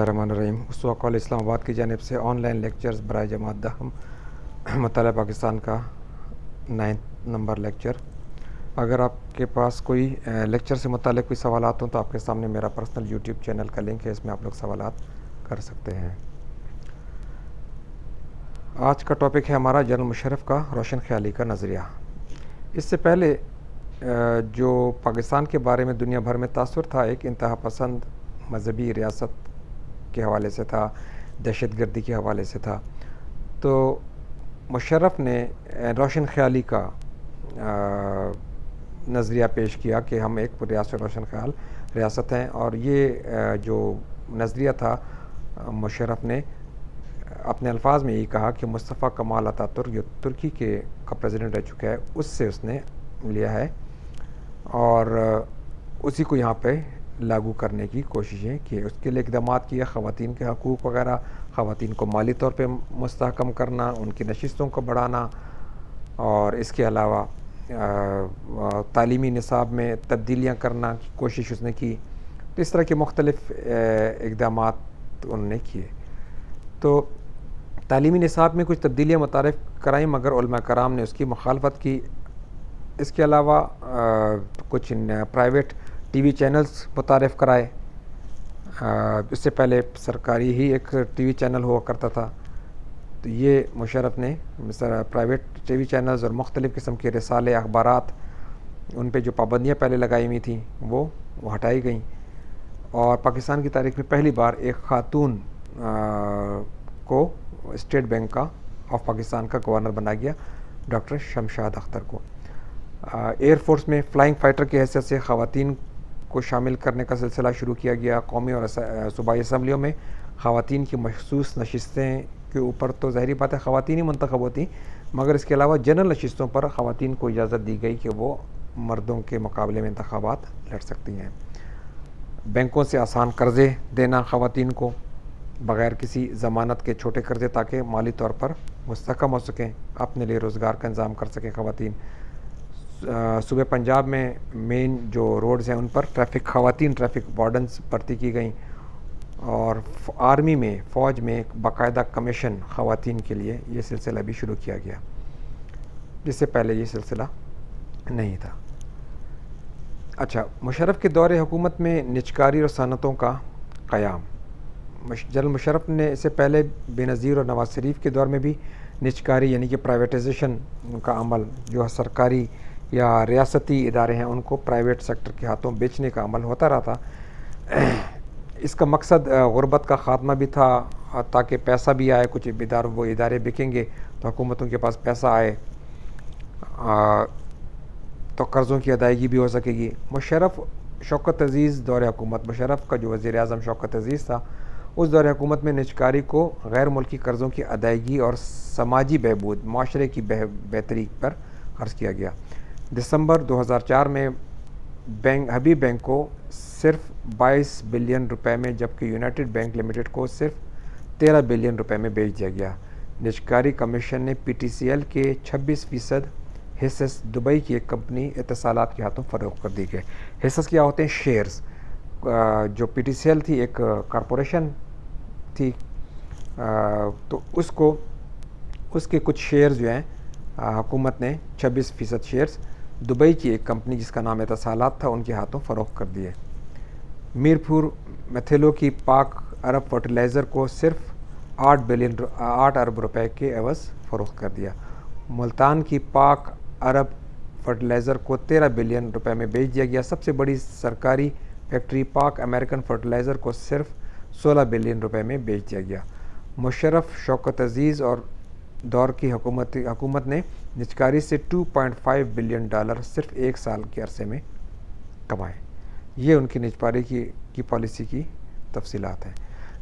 الرحمن الرحیم اسوا کالج اسلام آباد کی جانب سے آن لائن لیکچرز برائے جماعت دہم مطالعہ پاکستان کا 9 نمبر لیکچر۔ اگر آپ کے پاس کوئی لیکچر سے متعلق کوئی سوالات ہوں تو آپ کے سامنے میرا پرسنل یوٹیوب چینل کا لنک ہے، اس میں آپ لوگ سوالات کر سکتے ہیں۔ آج کا ٹاپک ہے ہمارا جنرل مشرف کا روشن خیالی کا نظریہ۔ اس سے پہلے جو پاکستان کے بارے میں دنیا بھر میں تاثر تھا، ایک انتہا پسند مذہبی ریاست کے حوالے سے تھا، دہشت گردی کے حوالے سے تھا۔ تو مشرف نے روشن خیالی کا نظریہ پیش کیا کہ ہم ایک ریاست روشن خیال ریاست ہیں، اور یہ جو نظریہ تھا مشرف نے اپنے الفاظ میں یہ کہا کہ مصطفیٰ کمال اتا ترک جو ترکی کا پریزیڈنٹ رہ چکا ہے، اس سے اس نے لیا ہے اور اسی کو یہاں پہ لاگو کرنے کی کوششیں کی۔ اس کے لیے اقدامات کیے، خواتین کے حقوق وغیرہ، خواتین کو مالی طور پہ مستحکم کرنا، ان کی نشستوں کو بڑھانا، اور اس کے علاوہ تعلیمی نصاب میں تبدیلیاں کرنا کی کوشش اس نے کی۔ تو اس طرح کے مختلف اقدامات انہوں نے کیے۔ تو تعلیمی نصاب میں کچھ تبدیلیاں متعارف کرائیں، مگر علماء کرام نے اس کی مخالفت کی۔ اس کے علاوہ کچھ پرائیویٹ ٹی وی چینلز متعارف کرائے۔ اس سے پہلے سرکاری ہی ایک ٹی وی چینل ہوا کرتا تھا، تو یہ مشرف نے پرائیویٹ ٹی وی چینلز اور مختلف قسم کے رسالے، اخبارات، ان پہ جو پابندیاں پہلے لگائی ہوئی تھیں وہ ہٹائی گئیں، اور پاکستان کی تاریخ میں پہلی بار ایک خاتون کو اسٹیٹ بینک آف پاکستان کا گورنر بنا گیا، ڈاکٹر شمشاد اختر کو۔ ایئر فورس میں فلائنگ فائٹر کی حیثیت سے خواتین کو شامل کرنے کا سلسلہ شروع کیا گیا۔ قومی اور صوبائی اسمبلیوں میں خواتین کی مخصوص نشستیں کے اوپر تو ظاہری بات ہے خواتین ہی منتخب ہوتی، مگر اس کے علاوہ جنرل نشستوں پر خواتین کو اجازت دی گئی کہ وہ مردوں کے مقابلے میں انتخابات لڑ سکتی ہیں۔ بینکوں سے آسان قرضے دینا خواتین کو، بغیر کسی ضمانت کے چھوٹے قرضے، تاکہ مالی طور پر مستحکم ہو سکیں، اپنے لیے روزگار کا انتظام کر سکیں خواتین۔ صوبہ پنجاب میں مین جو روڈز ہیں ان پر خواتین ٹریفک وارڈنز بھرتی کی گئیں، اور آرمی میں، فوج میں ایک باقاعدہ کمیشن خواتین کے لیے یہ سلسلہ بھی شروع کیا گیا، جس سے پہلے یہ سلسلہ نہیں تھا۔ اچھا، مشرف کے دور حکومت میں نجکاری اور صنعتوں کا قیام۔ جنرل مشرف نے اس سے پہلے بے نظیر اور نواز شریف کے دور میں بھی نجکاری یعنی کہ پرائیویٹائزیشن کا عمل، جو سرکاری یا ریاستی ادارے ہیں ان کو پرائیویٹ سیکٹر کے ہاتھوں بیچنے کا عمل ہوتا رہا تھا۔ اس کا مقصد غربت کا خاتمہ بھی تھا، تاکہ پیسہ بھی آئے، کچھ وہ ادارے بکیں گے تو حکومتوں کے پاس پیسہ آئے، تو قرضوں کی ادائیگی بھی ہو سکے گی۔ شوکت عزیز دور حکومت، مشرف کا جو وزیر اعظم شوکت عزیز تھا، اس دور حکومت میں نجکاری کو غیر ملکی قرضوں کی ادائیگی اور سماجی بہبود، معاشرے کی بہتری پر خرچ کیا گیا۔ دسمبر 2004 میں حبیب بینک کو صرف 22 بلین روپے میں، جبکہ یونائٹڈ بینک لمیٹڈ کو صرف 13 بلین روپے میں بیچ دیا گیا۔ نجکاری کمیشن نے پی ٹی سی ایل کے 26% حصص دبئی کی ایک کمپنی اتصالات کے ہاتھوں فروخت کر دی گئے۔ حصص کیا ہوتے ہیں؟ شیئرز۔ جو پی ٹی سی ایل تھی ایک کارپوریشن تھی، تو اس کے کچھ شیئرز جو ہیں حکومت نے 26% شیئرز دبئی کی ایک کمپنی جس کا نام اتصالات تھا ان کے ہاتھوں فروخت کر دیے۔ میرپور میتھیلو کی پاک عرب فرٹیلائزر کو صرف 8 ارب روپے کے عوض فروخت کر دیا۔ ملتان کی پاک عرب فرٹیلائزر کو 13 بلین روپے میں بیچ دیا گیا۔ سب سے بڑی سرکاری فیکٹری پاک امریکن فرٹیلائزر کو صرف 16 بلین روپے میں بیچ دیا گیا۔ مشرف، شوکت عزیز اور دور کی حکومت نے نجکاری سے $2.5 بلین صرف ایک سال کے عرصے میں کمائے۔ یہ ان کی نجکاری کی پالیسی کی تفصیلات ہیں۔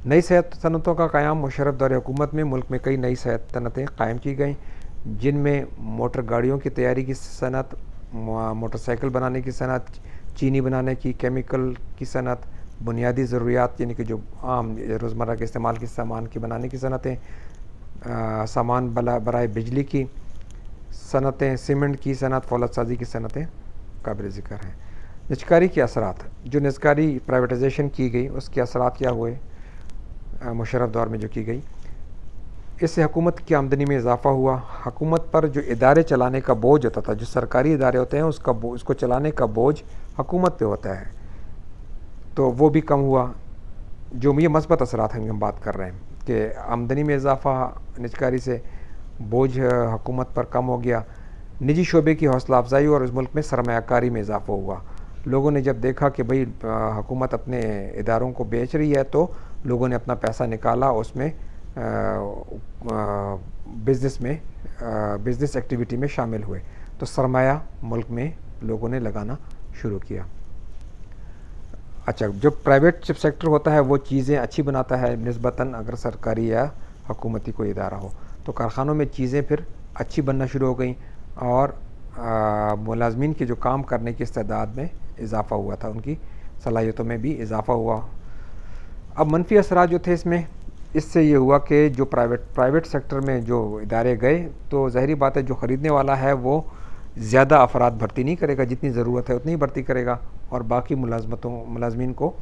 نئی صنعتوں کا قیام۔ مشرف دور حکومت میں ملک میں کئی نئی صنعتیں قائم کی گئیں، جن میں موٹر گاڑیوں کی تیاری کی صنعت، موٹر سائیکل بنانے کی صنعت، چینی بنانے کی، کیمیکل کی صنعت، بنیادی ضروریات یعنی کہ جو عام روزمرہ کے استعمال کے سامان کی بنانے کی صنعتیں، سامان برائے بجلی کی صنعتیں، سیمنٹ کی صنعت، فولاد سازی کی صنعتیں قابل ذکر ہیں۔ نجکاری کے اثرات۔ جو نجکاری پرائیویٹائزیشن کی گئی اس کے اثرات کیا ہوئے؟ مشرف دور میں جو کی گئی، اس سے حکومت کی آمدنی میں اضافہ ہوا. حکومت پر جو ادارے چلانے کا بوجھ ہوتا تھا، جو سرکاری ادارے ہوتے ہیں اس کو چلانے کا بوجھ حکومت پہ ہوتا ہے، تو وہ بھی کم ہوا. جو یہ مثبت اثرات ہیں ہم بات کر رہے ہیں کہ آمدنی میں اضافہ نجکاری سے، بوجھ حکومت پر کم ہو گیا. نجی شعبے کی حوصلہ افزائی اور اس ملک میں سرمایہ کاری میں اضافہ ہوا. لوگوں نے جب دیکھا کہ بھئی حکومت اپنے اداروں کو بیچ رہی ہے، تو لوگوں نے اپنا پیسہ نکالا، اس میں بزنس ایکٹیویٹی میں شامل ہوئے، تو سرمایہ ملک میں لوگوں نے لگانا شروع کیا. اچھا، جو پرائیویٹ سیکٹر ہوتا ہے وہ چیزیں اچھی بناتا ہے نسبتاً اگر سرکاری یا حکومتی کوئی ادارہ ہو، تو کارخانوں میں چیزیں پھر اچھی بننا شروع ہو گئیں اور ملازمین کے جو کام کرنے کی استعداد میں اضافہ ہوا تھا، ان کی صلاحیتوں میں بھی اضافہ ہوا. اب منفی اثرات جو تھے اس سے یہ ہوا کہ جو پرائیویٹ سیکٹر میں جو ادارے گئے، تو ظاہری بات ہے جو خریدنے والا ہے وہ زیادہ افراد بھرتی نہیں کرے گا، جتنی ضرورت ہے اتنی بھرتی کرے گا، اور باقی ملازمین کو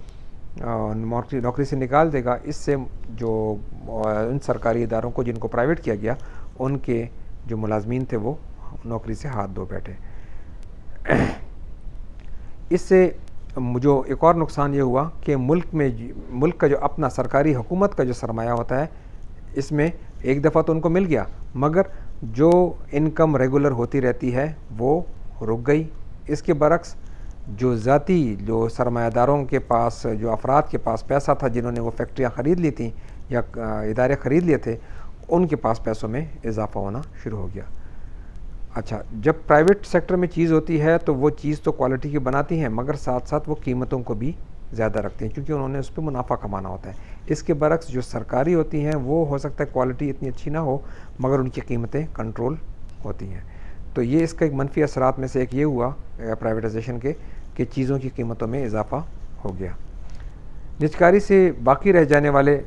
نوکری سے نکال دے گا. اس سے جو ان سرکاری اداروں کو جن کو پرائیویٹ کیا گیا، ان کے جو ملازمین تھے وہ نوکری سے ہاتھ دھو بیٹھے. اس سے جو ایک اور نقصان یہ ہوا کہ ملک کا جو اپنا سرکاری حکومت کا جو سرمایہ ہوتا ہے، اس میں ایک دفعہ تو ان کو مل گیا، مگر جو انکم ریگولر ہوتی رہتی ہے وہ رک گئی. اس کے برعکس جو سرمایہ داروں کے پاس، جو افراد کے پاس پیسہ تھا، جنہوں نے وہ فیکٹریاں خرید لی تھیں یا ادارے خرید لیے تھے، ان کے پاس پیسوں میں اضافہ ہونا شروع ہو گیا. اچھا، جب پرائیویٹ سیکٹر میں چیز ہوتی ہے تو وہ چیز تو کوالٹی کی بناتی ہیں، مگر ساتھ ساتھ وہ قیمتوں کو بھی زیادہ رکھتے ہیں، کیونکہ انہوں نے اس پہ منافع کمانا ہوتا ہے. اس کے برعکس جو سرکاری ہوتی ہیں وہ ہو سکتا ہے کوالٹی اتنی اچھی نہ ہو، مگر ان کی قیمتیں کنٹرول ہوتی ہیں. تو یہ اس کا ایک منفی اثرات میں سے ایک یہ ہوا پرائیویٹائزیشن کے، کہ چیزوں کی قیمتوں میں اضافہ ہو گیا. نجکاری سے باقی رہ جانے والے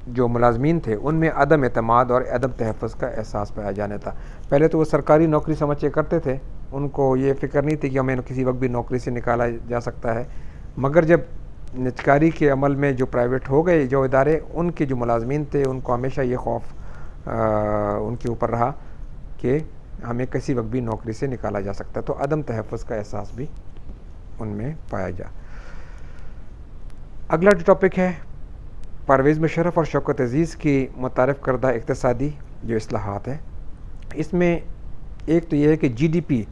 جو ملازمین تھے، ان میں عدم اعتماد اور عدم تحفظ کا احساس پایا جانے تھا. پہلے تو وہ سرکاری نوکری سمجھ کے کرتے تھے، ان کو یہ فکر نہیں تھی کہ ہمیں کسی وقت بھی نوکری سے نکالا جا سکتا ہے. مگر جب نجکاری کے عمل میں جو پرائیویٹ ہو گئے جو ادارے، ان کے جو ملازمین تھے ان کو ہمیشہ یہ خوف ان کے اوپر رہا کہ ہمیں کسی وقت بھی نوکری سے نکالا جا سکتا ہے، تو عدم تحفظ کا احساس بھی ان میں پایا جا. اگلا جو ٹاپک ہے پرویز مشرف اور شوکت عزیز کی متعارف کردہ اقتصادی جو اصلاحات ہیں. اس میں ایک تو یہ ہے کہ G D P,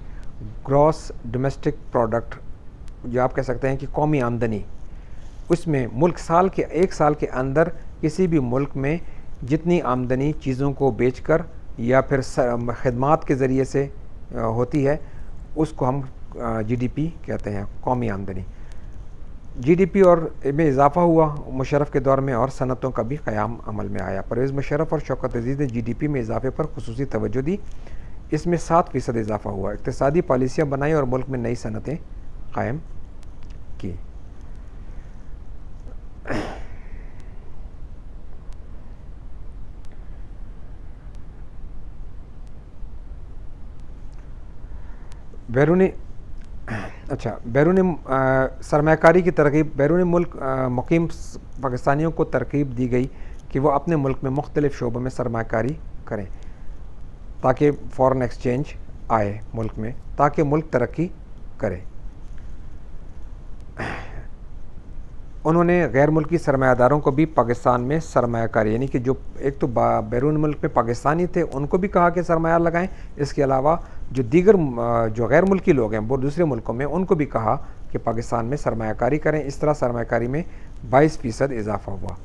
gross domestic product, جو آپ کہہ سکتے ہیں کہ قومی آمدنی، اس میں ملک ایک سال کے اندر کسی بھی ملک میں جتنی آمدنی چیزوں کو بیچ کر یا پھر خدمات کے ذریعے سے ہوتی ہے، اس کو ہم جی ڈی پی کہتے ہیں، قومی آمدنی. جی ڈی پی اور میں اضافہ ہوا مشرف کے دور میں، اور صنعتوں کا بھی قیام عمل میں آیا. پرویز مشرف اور شوکت عزیز نے جی ڈی پی میں اضافے پر خصوصی توجہ دی. اس میں 7% اضافہ ہوا. اقتصادی پالیسیاں بنائی اور ملک میں نئی صنعتیں قائم کی. بیرون سرمایہ کاری کی ترغیب. بیرون ملک مقیم پاکستانیوں کو ترغیب دی گئی کہ وہ اپنے ملک میں مختلف شعبوں میں سرمایہ کاری کریں، تاکہ فارن ایکسچینج آئے ملک میں، تاکہ ملک ترقی کرے. انہوں نے غیر ملکی سرمایہ داروں کو بھی پاکستان میں سرمایہ کاری، یعنی کہ جو ایک تو بیرون ملک میں پاکستانی تھے ان کو بھی کہا کہ سرمایہ لگائیں، اس کے علاوہ جو دیگر جو غیر ملکی لوگ ہیں وہ دوسرے ملکوں میں، ان کو بھی کہا کہ پاکستان میں سرمایہ کاری کریں. اس طرح سرمایہ کاری میں 22% اضافہ ہوا.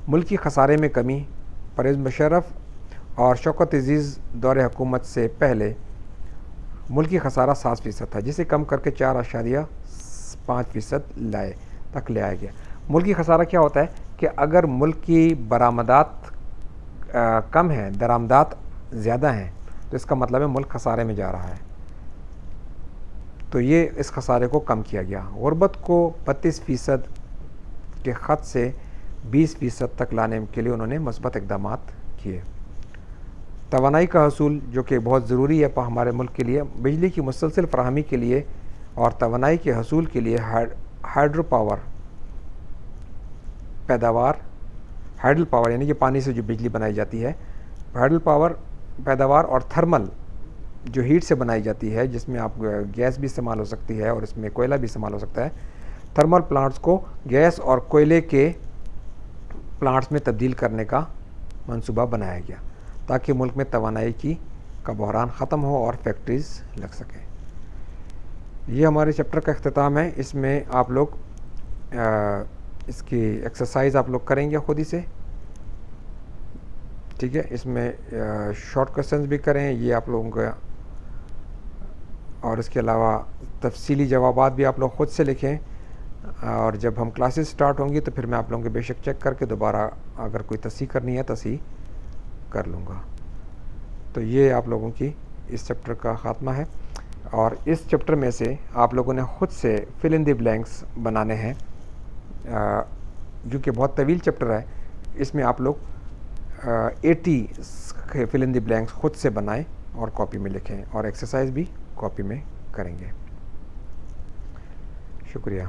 ملکی خسارے میں کمی. پرویز مشرف اور شوکت عزیز دور حکومت سے پہلے ملکی خسارہ 7% تھا، جسے کم کر کے 4.5% تک لے آیا گیا. ملکی خسارہ کیا ہوتا ہے کہ اگر ملک کی برآمدات کم ہیں، درآمدات زیادہ ہیں، تو اس کا مطلب ہے ملک خسارے میں جا رہا ہے. تو یہ اس خسارے کو کم کیا گیا. غربت کو 32% کے خط سے 20% تک لانے کے لیے انہوں نے مثبت اقدامات کیے. توانائی کا حصول، جو کہ بہت ضروری ہے ہمارے ملک کے لیے، بجلی کی مسلسل فراہمی کے لیے اور توانائی کے حصول کے لیے ہائیڈرو پاور پیداوار ہائیڈل پاور یعنی کہ پانی سے جو بجلی بنائی جاتی ہے، ہائیڈل پاور پیداوار اور تھرمل جو ہیٹ سے بنائی جاتی ہے، جس میں آپ گیس بھی استعمال ہو سکتی ہے اور اس میں کوئلہ بھی استعمال ہو سکتا ہے، تھرمل پلانٹس کو گیس اور کوئلے کے پلانٹس میں تبدیل کرنے کا منصوبہ بنایا گیا تاکہ ملک میں توانائی کا بحران ختم ہو اور فیکٹریز لگ سکیں۔ یہ ہمارے چیپٹر کا اختتام ہے۔ اس میں آپ لوگ اس کی ایکسرسائز آپ لوگ کریں گے خود ہی سے، ٹھیک ہے؟ اس میں شارٹ کوسچنز بھی کریں یہ آپ لوگوں کا، اور اس کے علاوہ تفصیلی جوابات بھی آپ لوگ خود سے لکھیں، اور جب ہم کلاسز سٹارٹ ہوں گی تو پھر میں آپ لوگوں کے بے شک چیک کر کے دوبارہ اگر کوئی تصحیح کرنی ہے تصحیح کر لوں گا۔ تو یہ آپ لوگوں کی اس چیپٹر کا خاتمہ ہے، اور اس چیپٹر میں سے آپ لوگوں نے خود سے فل ان دی بلینکس بنانے ہیں، جو کہ بہت طویل چیپٹر ہے۔ اس میں آپ لوگ 80 فل ان دی بلینکس خود سے بنائیں اور کاپی میں لکھیں، اور ایکسرسائز بھی کاپی میں کریں گے۔ شکریہ۔